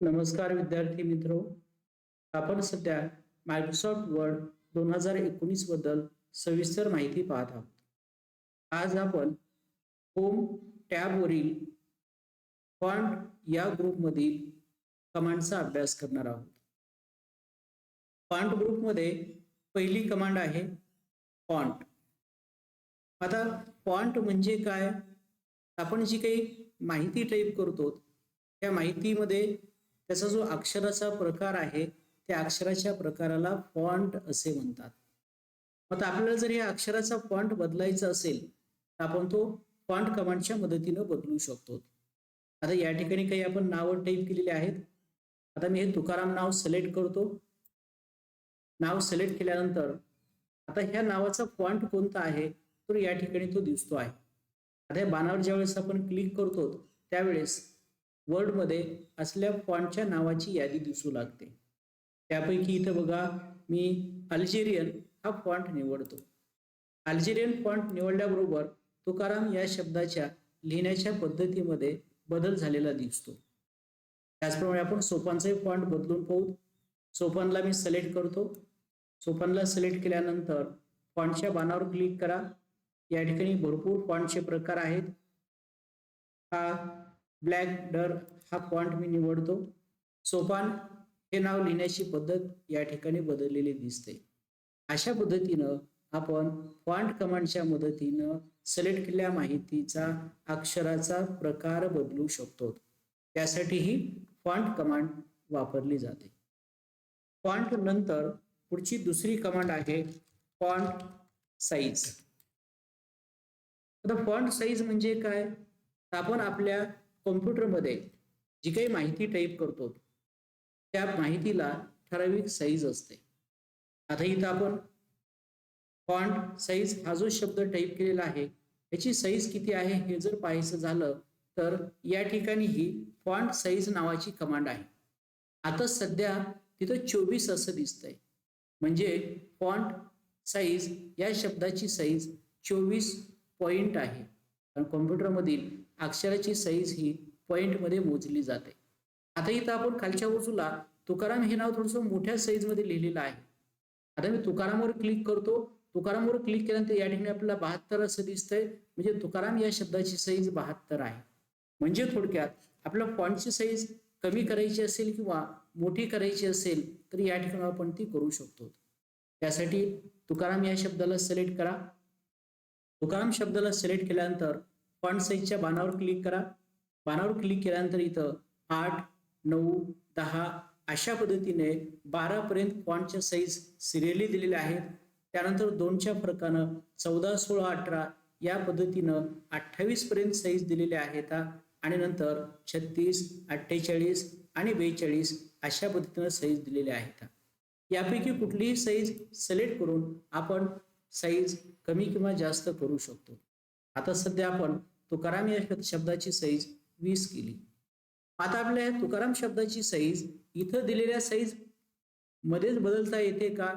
नमस्कार विद्यार्थी मित्रो. आपण सध्या मायक्रोसॉफ्ट वर्ड 2019 बद्दल सविस्तर माहिती पाहत आहोत. आज आपण होम टॅबवरील फॉन्ट या ग्रुपमधील कमांडचा अभ्यास करणार आहोत. फॉन्ट ग्रुपमध्ये पहिली कमांड आहे फॉन्ट. आता फॉन्ट म्हणजे काय? आपण जी काही माहिती टाईप करतो त्या माहितीमध्ये त्याचा जो अक्षराचा प्रकार आहे त्या अक्षराच्या प्रकाराला फॉन्ट असे म्हणतात. आता आपल्याला जर या अक्षराचा फॉन्ट बदलायचा असेल तर आपण तो फॉन्ट कमांडच्या मदतीने बदलू शकतो. आता या ठिकाणी काही आपण नावं टाईप केलेली आहेत. आता मी हे तुकाराम नाव सिलेक्ट करतो. नाव सिलेक्ट केल्यानंतर आता ह्या नावाचा फॉन्ट कोणता आहे तर या ठिकाणी तो दिसतो आहे. आता या बाणावर ज्यावेळेस आपण क्लिक करतो त्यावेळेस वर्डमध्ये असल्या फॉन्टच्या नावाची यादी दिसू लागते. त्यापैकी इथं बघा मी अल्जेरियन हा फॉन्ट निवडतो. अल्जेरियन फॉन्ट निवडल्याबरोबर तुकाराम या शब्दाच्या लिहिण्याच्या पद्धतीमध्ये बदल झालेला दिसतो. त्याचप्रमाणे आपण सोपानचाही फॉन्ट बदलून पाहू. सोपानला मी सिलेक्ट करतो. सोपानला सिलेक्ट केल्यानंतर फॉन्टच्या बाणावर क्लिक करा. या ठिकाणी भरपूर फॉन्टचे प्रकार आहेत. हा ब्लॅक डर हा फॉन्ट मी निवडतो. सोपान हे नाव लिहिण्याची पद्धत या ठिकाणी बदललेली दिसते. अशा पद्धतीनं आपण फॉन्ट कमांडच्या मदतीनं सिलेक्ट केलेल्या माहितीचा अक्षराचा प्रकार बदलू शकतो. त्यासाठी ही फॉन्ट कमांड वापरली जाते. फॉन्ट नंतर पुढची दुसरी कमांड आहे फॉन्ट साईज. आता फॉन्ट साईज म्हणजे काय? आपण आपल्या कॉम्प्युटरमध्ये जी काही माहिती टाईप करतो त्या माहितीला ठराविक साईज असते. आता इथं आपण फॉन्ट साईज हा जो शब्द टाईप केलेला आहे याची साईज किती आहे हे जर पाहायचं झालं तर या ठिकाणी ही फॉन्ट साईज नावाची कमांड आहे. आता सध्या तिथं 24 असं दिसतंय. म्हणजे फॉन्ट साईज या शब्दाची साईज 24 पॉइंट आहे. कारण कॉम्प्युटरमधील अक्षराची साईज ही पॉइंटमध्ये मोजली जाते. आता इथं आपण खालच्या बाजूला तुकाराम हे नाव थोडंसं मोठ्या साईजमध्ये लिहिलेलं आहे. आता मी तुकारामवर क्लिक करतो. तुकारामवर क्लिक केल्यानंतर या ठिकाणी आपल्याला 72 असं दिसतंय. म्हणजे तुकाराम या शब्दाची साईज 72 आहे. म्हणजे थोडक्यात आपल्या फॉन्टची साईज कमी करायची असेल किंवा मोठी करायची असेल तर या ठिकाणी आपण ती करू शकतो. त्यासाठी तुकाराम या शब्दाला सिलेक्ट करा. तुकाराम शब्दाला सिलेक्ट केल्यानंतर फॉन्ट साईजच्या बाणावर क्लिक करा. बाणावर क्लिक केल्यानंतर इथं 8, 9, 10 अशा पद्धतीने 12 पर्यंत फॉन्टच्या साईज सिरियली दिलेल्या आहेत. त्यानंतर 2च्या फरकानं 14, 16, 18 या पद्धतीनं 28 पर्यंत साईज दिलेल्या आहेत. आणि नंतर 36, 48 आणि 42 अशा पद्धतीनं साईज दिलेल्या आहेत. यापैकी कुठलीही साईज सिलेक्ट करून आपण साईज कमी किंवा जास्त करू शकतो. आता सध्या आपण तुकाराम या शब्दाची साईज 20 केली. आता आपल्या तुकाराम शब्दाची साईज इथं दिलेल्या साईज मध्येच बदलता येते का?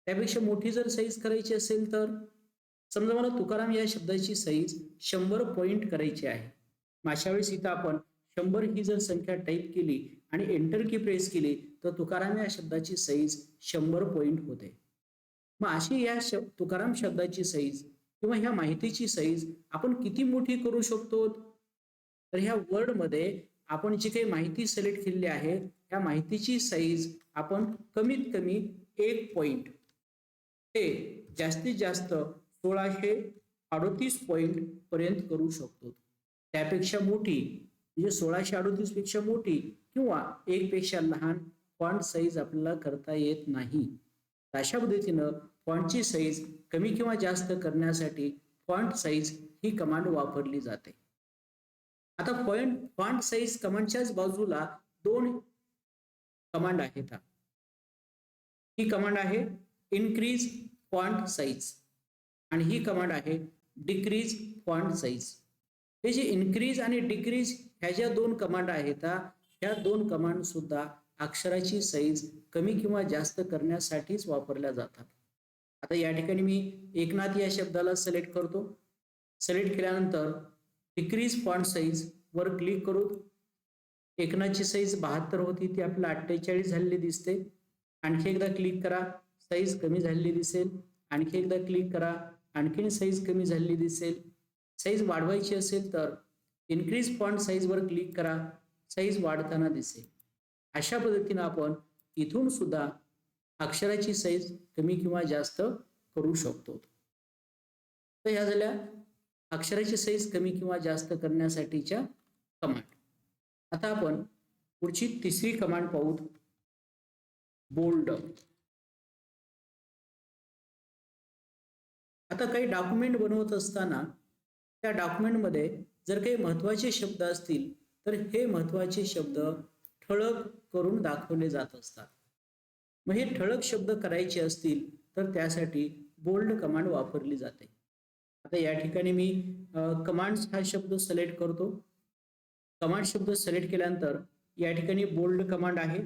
त्यापेक्षा मोठी जर साईज करायची असेल तर समजा मला तुकाराम या शब्दाची साईज 100 पॉइंट करायची आहे. अशा वेळेस इथं आपण 100 ही जर संख्या टाईप केली आणि एंटर की प्रेस केली तर तुकाराम या शब्दाची साईज 100 पॉइंट होते. मग अशी या तुकाराम शब्दाची साईज किंवा ह्या माहितीची साईज आपण किती मोठी करू शकतो? तर ह्या वर्डमध्ये आपण जी काही माहिती सिलेक्ट केलेली आहे त्या माहितीची साईज आपण कमीत कमी 1 पॉइंट ते जास्तीत जास्त 1638 पॉइंट पर्यंत करू शकतो. त्यापेक्षा मोठी म्हणजे 1638 पेक्षा मोठी किंवा 1 पेक्षा लहान फॉन्ट साईज आपल्याला करता येत नाही. अशा पद्धतीनं फॉन्टची साईज कमी किंवा जास्त करण्यासाठी फॉन्ट साईज ही कमांड वापरली जाते. आता फॉन्ट साईज कमांडच्याच बाजूला 2 कमांड आहेत. ही कमांड आहे इनक्रीज फॉन्ट साईज आणि ही कमांड आहे डिक्रीज फॉन्ट साईज. हे जे इनक्रीज आणि डिक्रीज ह्या ज्या 2 कमांड आहेत ह्या 2 कमांड सुद्धा अक्षराची साईज कमी किंवा जास्त करण्यासाठीच वापरल्या जातात. आता या ठिकाणी मी एकनाथ या शब्दाला सिलेक्ट करतो. सिलेक्ट केल्यानंतर डिक्रीज फॉन्ट साईज वर क्लिक करू. एकनाची साईज 72 होती, ती आपल्याला 48 झालेली दिसते. आणखी एकदा क्लिक करा, साईज कमी झालेली दिसेल. आणखी एकदा क्लिक करा, आणखीन साईज कमी झालेली दिसेल. साईज वाढवायची असेल तर इन्क्रीज फॉन्ट साईजवर क्लिक करा, साईज वाढताना दिसेल. अशा पद्धतीने आपण इथून सुद्धा अक्षराची साईज कमी किंवा जास्त करू शकतो. तर ह्या झाल्या अक्षराची साईज कमी किंवा जास्त करण्यासाठीच्या कमांड. आता आपण पुढची तिसरी कमांड पाहू, बोल्ड. आता काही डॉक्युमेंट बनवत असताना त्या डॉक्युमेंटमध्ये जर काही महत्त्वाचे शब्द असतील तर हे महत्त्वाचे शब्द ठळक करून दाखवले जात असतात. मग हे ठळक शब्द करायचे असतील तर त्यासाठी बोल्ड कमांड वापरली जाते. आता या ठिकाणी मी कमांड्स हा शब्द सिलेक्ट करतो. कमांड शब्द सिलेक्ट केल्यानंतर या ठिकाणी बोल्ड कमांड आहे,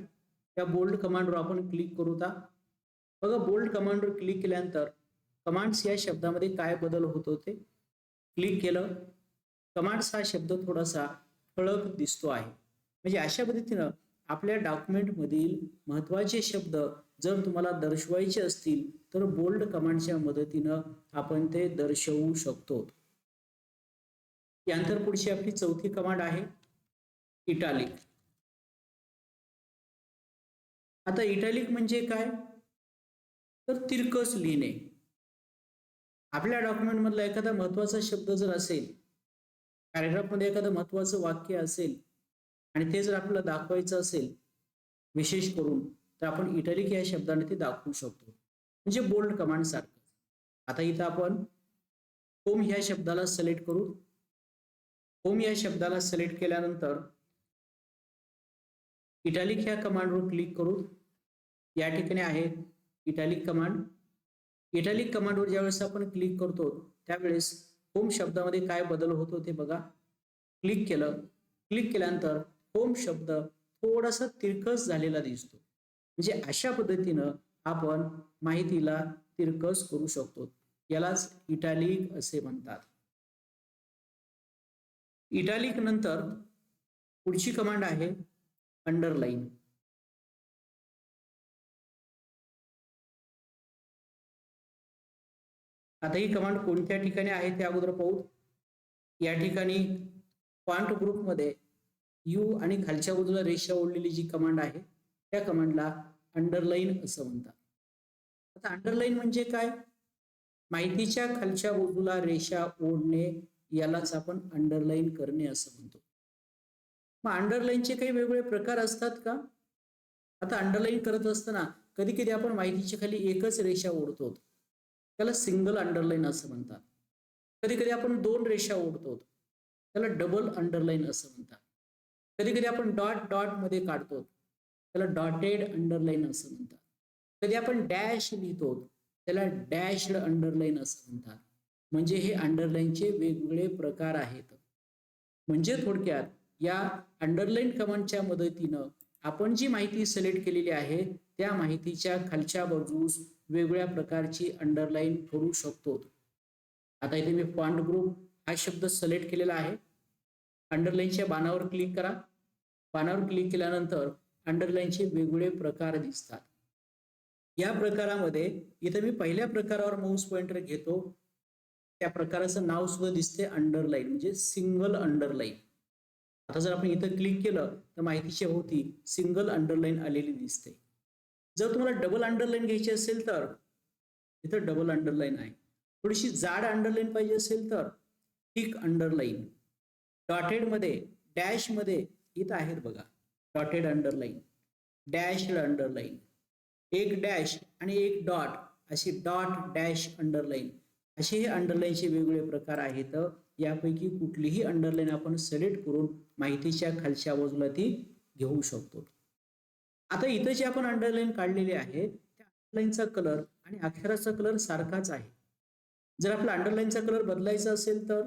त्या बोल्ड कमांडवर आपण क्लिक करू. बघा, बोल्ड कमांडवर क्लिक केल्यानंतर कमांड्स या शब्दामध्ये काय बदल होत होते. क्लिक केलं, कमांड्स हा शब्द थोडासा ठळक दिसतो आहे. म्हणजे अशा पद्धतीनं आपल्या डॉक्युमेंटमधील महत्त्वाचे शब्द जर तुम्हाला दर्शवायचे असतील तर बोल्ड कमांडच्या मदतीनं आपण ते दर्शवू शकतो. यानंतर पुढची आपली चौथी कमांड आहे इटालिक. आता इटालिक म्हणजे काय, तर तिरकस लिहिणे. आपल्या डॉक्युमेंट मधला एखादा महत्त्वाचा शब्द जर असेल, पॅराग्राफ मध्ये एखादं महत्त्वाचं वाक्य असेल आणि ते जर आपल्याला दाखवायचं असेल विशेष करून, तर आपण इटालिक या शब्दाने ते दाखवू शकतो, म्हणजे बोल्ड कमांड सारखं. आता इथं आपण होम ह्या शब्दाला सिलेक्ट करू. होम या शब्दाला सिलेक्ट केल्यानंतर इटालिक ह्या कमांडवर क्लिक करू. या ठिकाणी आहे इटालिक कमांड. इटालिक कमांडवर ज्यावेळेस आपण क्लिक करतो त्यावेळेस होम शब्दामध्ये काय बदल होतो ते बघा. क्लिक केलं, क्लिक केल्यानंतर होम शब्द थोडासा तिरकस झालेला दिसतो. म्हणजे अशा पद्धतीनं आपण माहितीला तिरकस करू शकतो. यालाच इटालिक असे म्हणतात. इटालिक नंतर पुढची कमांड आहे अंडरलाईन. आता ही कमांड कोणत्या ठिकाणी आहे ते अगोदर पाहू. या ठिकाणी फॉन्ट ग्रुपमध्ये यू आणि खालच्या बाजूला रेषा ओढलेली जी कमांड आहे त्या कमांडला अंडरलाईन असं म्हणतात. आता अंडरलाईन म्हणजे काय, माहितीच्या खालच्या बाजूला रेषा ओढणे, यालाच आपण अंडरलाईन करणे असं म्हणतो. मग अंडरलाईनचे काही वेगवेगळे प्रकार असतात का. आता अंडरलाईन करत असताना कधी कधी आपण माहितीच्या खाली एकच रेषा ओढतो, त्याला सिंगल अंडरलाईन असं म्हणतात. कधी कधी आपण 2 रेषा ओढतो, त्याला डबल अंडरलाईन असं म्हणतात. कधी कधी आपण डॉट डॉट मध्ये काढतो, त्याला डॉटेड अंडरलाईन असं म्हणतात. कधी आपण डॅश लिहितो, त्याला डॅशड अंडरलाईन असं म्हणतात. म्हणजे हे अंडरलाईनचे वेगवेगळे प्रकार आहेत. म्हणजे थोडक्यात या अंडरलाईन कमांडच्या मदतीनं आपण जी माहिती सिलेक्ट केलेली आहे त्या माहितीच्या खालच्या बाजूस वेगवेगळ्या प्रकारची अंडरलाईन करू शकतो. आता इथे मी फॉन्ट ग्रुप हा शब्द सिलेक्ट केलेला आहे. अंडरलाईनच्या बाणावर क्लिक करा. बाणावर क्लिक केल्यानंतर अंडरलाईनचे वेगवेगळे प्रकार दिसतात. या प्रकारामध्ये इथे मी पहिल्या प्रकारावर माऊस पॉइंटर घेतो, त्या प्रकाराचं नाव सुद्धा दिसते अंडरलाईन, म्हणजे सिंगल अंडरलाईन. आता जर आपण इथं क्लिक केलं तर माहितीच्या होती सिंगल अंडरलाईन आलेली दिसते. जर तुम्हाला डबल अंडरलाईन घ्यायची असेल तर इथं डबल अंडरलाईन आहे. थोडीशी जाड अंडरलाईन पाहिजे असेल तर थिक अंडरलाईन. डॉटेड मध्ये, डॅश मध्ये इथं आहेत बघा डॉटेड अंडरलाईन, डॅशड अंडरलाईन, एक डॅश आणि एक डॉट, अशी डॉट डॅश अंडरलाईन, असे हे अंडरलाईनचे वेगवेगळे प्रकार आहेत. यापैकी कुठलीही अंडरलाईन आपण सिलेक्ट करून माहितीच्या खालच्या बाजूला ती घेऊ शकतो. आता इथं जे आपण अंडरलाईन काढलेली आहे त्या अंडरलाईनचा कलर आणि अक्षराचा कलर सारखाच आहे. जर आपला अंडरलाईनचा कलर बदलायचा असेल तर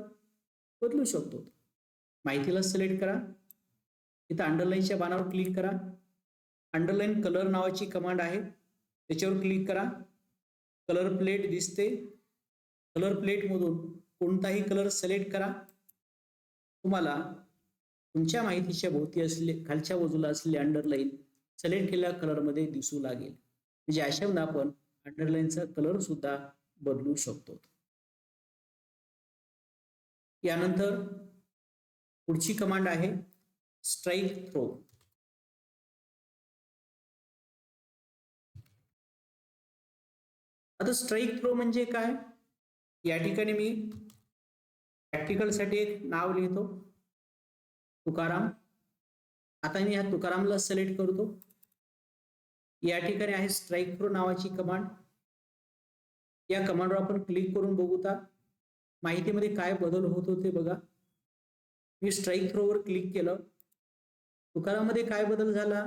बदलू शकतो. माहितीला सिलेक्ट करा, इथं अंडरलाईनच्या बाणावर क्लिक करा. अंडरलाईन कलर नावाची कमांड आहे, त्याच्यावर क्लिक करा. कलर प्लेट दिसते, कलर प्लेट मधून कोणताही कलर सिलेक्ट करा. तुम्हाला तुमच्या माहितीच्या भोवती असलेले खालच्या बाजूला असलेले अंडरलाईन सिलेक्ट केलेल्या कलरमध्ये दिसू लागेल. म्हणजे अशामध्ये आपण अंडरलाईनचा कलर सुद्धा बदलू शकतो. यानंतर पुढची कमांड आहे स्ट्राईक थ्रो. आता स्ट्राईक थ्रो म्हणजे काय? या ठिकाणी मी प्रॅक्टिकलसाठी एक नाव लिहितो, तुकाराम. आता मी ह्या तुकारामला सिलेक्ट करतो. या ठिकाणी आहे स्ट्राईक थ्रो नावाची कमांड. या कमांडवर आपण क्लिक करून बघूता माहितीमध्ये काय बदल होतो ते बघा. मी स्ट्राईक थ्रोवर क्लिक केलं, तुकाराममध्ये काय बदल झाला?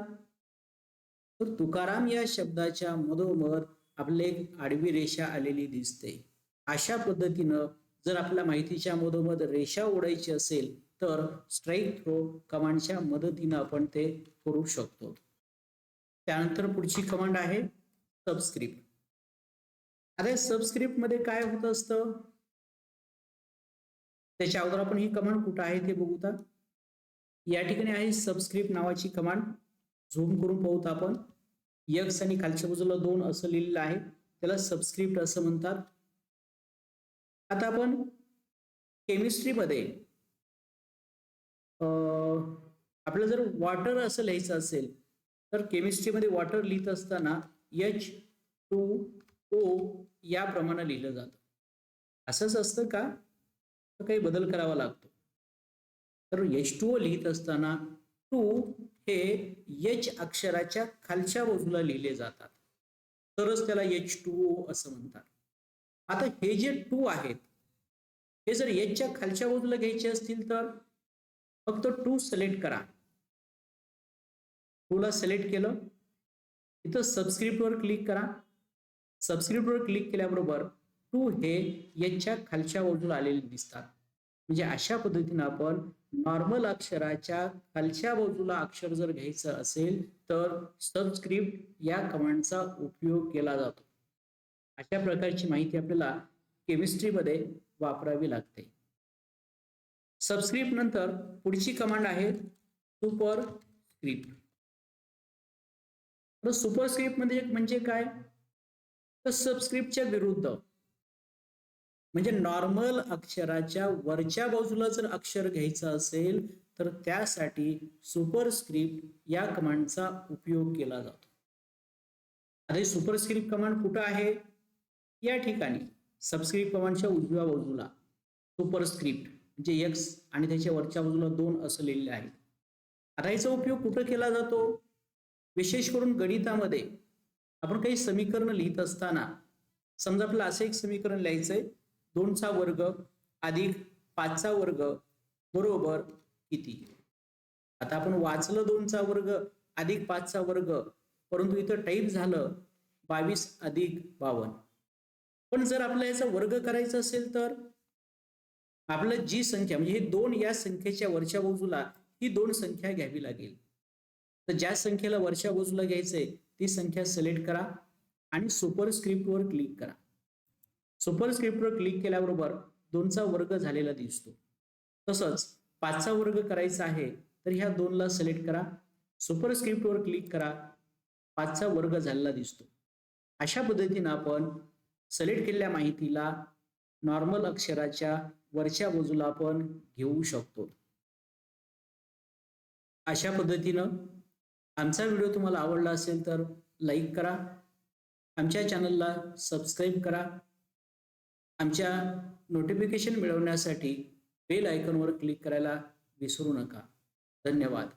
तर तुकाराम या शब्दाच्या मधोमध आपले एक आडवी रेषा आलेली दिसते. अशा पद्धतीनं जर आपल्या माहितीच्या मधोमध रेषा ओढायची असेल तर स्ट्राईक थ्रो कमांडच्या मदतीनं आपण ते करू शकतो. त्यानंतर पुढची कमांड आहे सबस्क्रिप्ट. आता सबस्क्रिप्ट मध्ये काय होत असतं त्याच्या अगोदर आपण ही कमांड कुठं आहे ते बघूता. या ठिकाणी आहे सबस्क्रिप्ट नावाची कमांड. झूम करून पाहूत आपण. एक्स आणि खालच्या बाजूला 2 असं लिहिलेलं आहे, त्याला सबस्क्रिप्ट असं म्हणतात. आता आपण केमिस्ट्रीमध्ये आपलं जर वॉटर असं लिहायचं असेल तर केमिस्ट्रीमध्ये वॉटर लिहित असताना H2O याप्रमाणे लिहिलं जातं. असंच असतं का? तर काही बदल करावा लागतो. तर H2O लिहित असताना 2 हे H अक्षराच्या खालच्या बाजूला लिहिले जातात, तरच त्याला H2O असं म्हणतात. आता हे जे 2 आहेत हे जर Hच्या खालच्या बाजूला घ्यायचे असतील तर फक्त 2 सिलेक्ट करा. 2 ला सिलेक्ट केलं, इथं सबस्क्रिप्टवर क्लिक करा. सबस्क्रिप्टवर क्लिक केल्याबरोबर 2 हे Hच्या खालच्या बाजूला आलेले दिसतात. म्हणजे अशा पद्धतीने आपण नॉर्मल अक्षराच्या खालच्या बाजूला अक्षर जर घ्यायचं असेल तर सबस्क्रिप्ट या कमांडचा उपयोग केला जातो. अशा प्रकारची माहिती आपल्याला केमिस्ट्रीमध्ये वापरावी लागते. सबस्क्रिप्ट नंतर पुढची कमांड आहे सुपरस्क्रिप्ट. तर सुपरस्क्रिप्ट म्हणजे काय? तर सबस्क्रिप्टच्या विरुद्ध, म्हणजे नॉर्मल अक्षराच्या वरच्या बाजूला जर अक्षर घ्यायचं असेल तर त्यासाठी सुपरस्क्रिप्ट या कमांडचा उपयोग केला जातो. आता सुपरस्क्रिप्ट कमांड कुठं आहे? या ठिकाणी सबस्क्रिप्ट कमांडच्या उजव्या बाजूला सुपरस्क्रिप्ट म्हणजे एक्स आणि त्याच्या वरच्या बाजूला 2 असं लिहिलेलं आहे. आता याचा उपयोग कुठं केला जातो? विशेष करून गणितामध्ये आपण काही समीकरण लिहित असताना समजा आपल्याला असं एक समीकरण लिहायचंय 2चा वर्ग अधिक 5चा वर्ग बरोबर किती. आता आपण वाचलं 2चा वर्ग अधिक 5चा वर्ग, परंतु इथं टाईप झालं 22 अधिक 52. पण जर आपल्याला याचा वर्ग करायचा असेल तर आपलं जी संख्या म्हणजे हे 2 या संख्येच्या वरच्या बाजूला ही 2 संख्या घ्यावी लागेल. तर ज्या संख्येला वरच्या बाजूला घ्यायचंय ती संख्या सिलेक्ट करा आणि सुपरस्क्रिप्टवर क्लिक करा. सुपरस्क्रिप्टवर क्लिक केल्याबरोबर 2चा वर्ग झालेला दिसतो. तसंच 5चा वर्ग करायचा आहे तर ह्या 2 ला सिलेक्ट करा, सुपरस्क्रिप्टवर क्लिक करा, 5चा वर्ग झालेला दिसतो. अशा पद्धतीने आपण सिलेक्ट केलेल्या माहितीला नॉर्मल अक्षराच्या वरच्या बाजूला आपण घेऊ शकतो. अशा पद्धतीनं आमचा व्हिडिओ तुम्हाला आवडला असेल तर लाईक करा, आमच्या चॅनलला सबस्क्राईब करा, आमच्या नोटिफिकेशन मिळवण्यासाठी बेल आयकॉनवर क्लिक करायला विसरू नका. धन्यवाद.